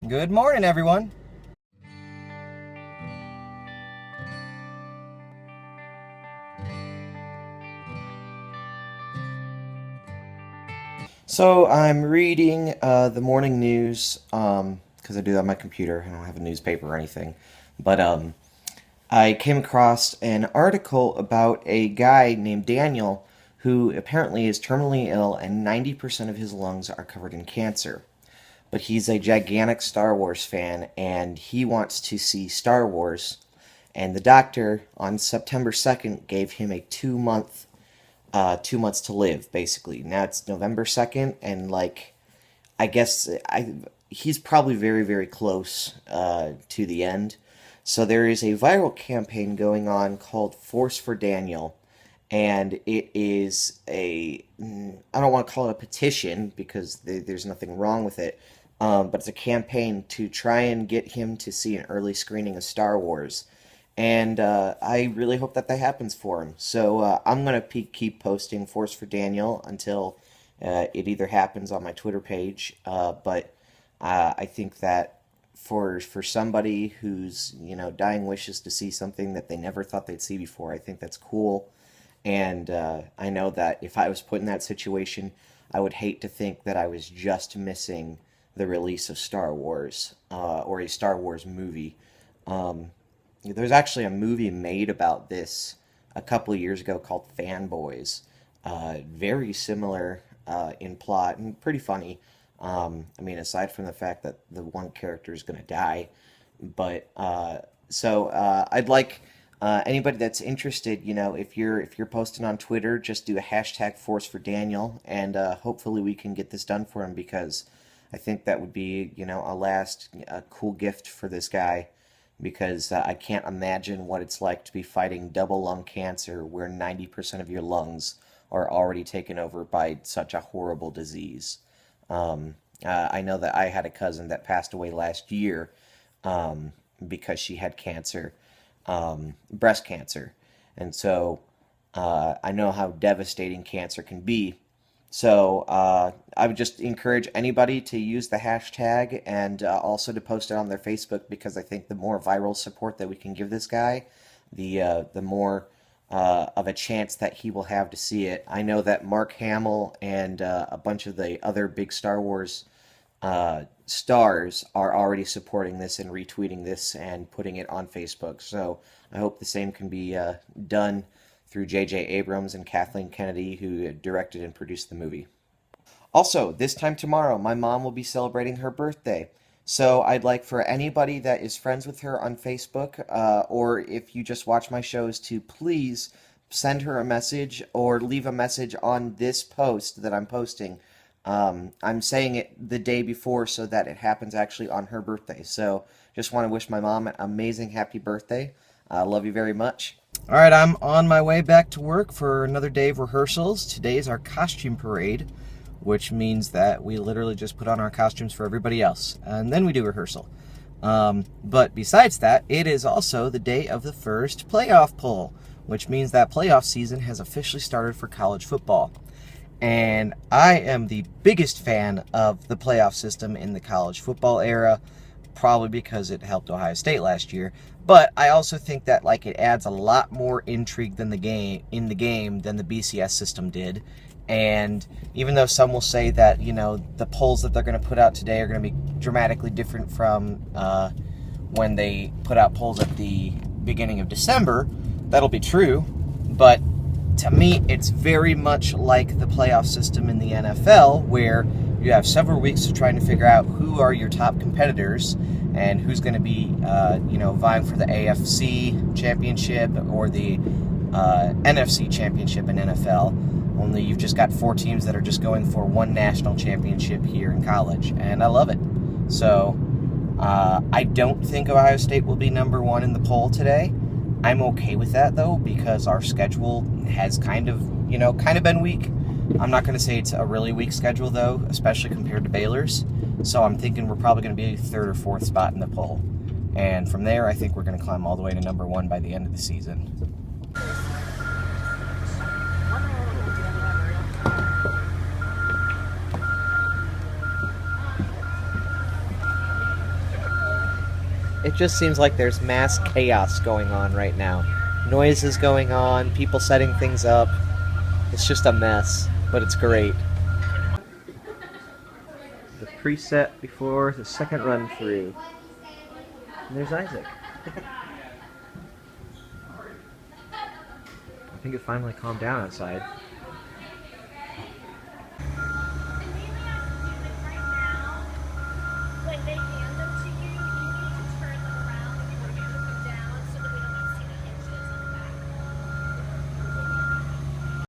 Good morning, everyone. So I'm reading the morning news because I do that on my computer. I don't have a newspaper or anything. But I came across an article about a guy named Daniel who apparently is terminally ill and 90% of his lungs are covered in cancer. But he's a gigantic Star Wars fan and he wants to see Star Wars. And the doctor on September 2nd gave him a 2 months to live, basically. Now it's November 2nd, and I guess he's probably very, very close to the end. So there is a viral campaign going on called Force for Daniel, and it is I don't want to call it a petition because there's nothing wrong with it, but it's a campaign to try and get him to see an early screening of Star Wars. And I really hope that happens for him. So I'm going to keep posting Force for Daniel until it either happens on my Twitter page. But I think that for somebody who's dying wishes to see something that they never thought they'd see before, I think that's cool. And I know that if I was put in that situation, I would hate to think that I was just missing the release of Star Wars or a Star Wars movie. There's actually a movie made about this a couple of years ago called Fanboys. Very similar in plot and pretty funny. I mean, aside from the fact that the one character is going to die. But I'd like anybody that's interested, if you're posting on Twitter, just do a hashtag Force for Daniel, and hopefully we can get this done for him because I think that would be a cool gift for this guy. Because I can't imagine what it's like to be fighting double lung cancer where 90% of your lungs are already taken over by such a horrible disease. I know that I had a cousin that passed away last year because she had cancer, breast cancer. And so I know how devastating cancer can be. So I would just encourage anybody to use the hashtag and also to post it on their Facebook because I think the more viral support that we can give this guy, the more of a chance that he will have to see it. I know that Mark Hamill and a bunch of the other big Star Wars stars are already supporting this and retweeting this and putting it on Facebook. So I hope the same can be done through J.J. Abrams and Kathleen Kennedy, who directed and produced the movie. Also, this time tomorrow, my mom will be celebrating her birthday. So I'd like for anybody that is friends with her on Facebook, or if you just watch my shows, to please send her a message or leave a message on this post that I'm posting. I'm saying it the day before so that it happens actually on her birthday. So just want to wish my mom an amazing happy birthday. I love you very much. All right, I'm on my way back to work for another day of rehearsals. Today is our costume parade, which means that we literally just put on our costumes for everybody else, and then we do rehearsal. But besides that, it is also the day of the first playoff poll, which means that playoff season has officially started for college football. And I am the biggest fan of the playoff system in the college football era, probably because it helped Ohio State last year. But I also think that it adds a lot more intrigue than the game than the BCS system did. And even though some will say that the polls that they're going to put out today are going to be dramatically different from when they put out polls at the beginning of December, that'll be true. But to me, it's very much like the playoff system in the NFL, where you have several weeks of trying to figure out who are your top competitors and who's going to be, vying for the AFC championship or the NFC championship in NFL. Only you've just got 4 teams that are just going for one national championship here in college, and I love it. So I don't think Ohio State will be number 1 in the poll today. I'm okay with that, though, because our schedule has kind of been weak. I'm not going to say it's a really weak schedule, though, especially compared to Baylor's. So I'm thinking we're probably going to be 3rd or 4th spot in the poll. And from there, I think we're going to climb all the way to number 1 by the end of the season. It just seems like there's mass chaos going on right now. Noises going on, people setting things up. It's just a mess, but it's great. The preset before the second run through. And there's Isaac. I think it finally calmed down outside.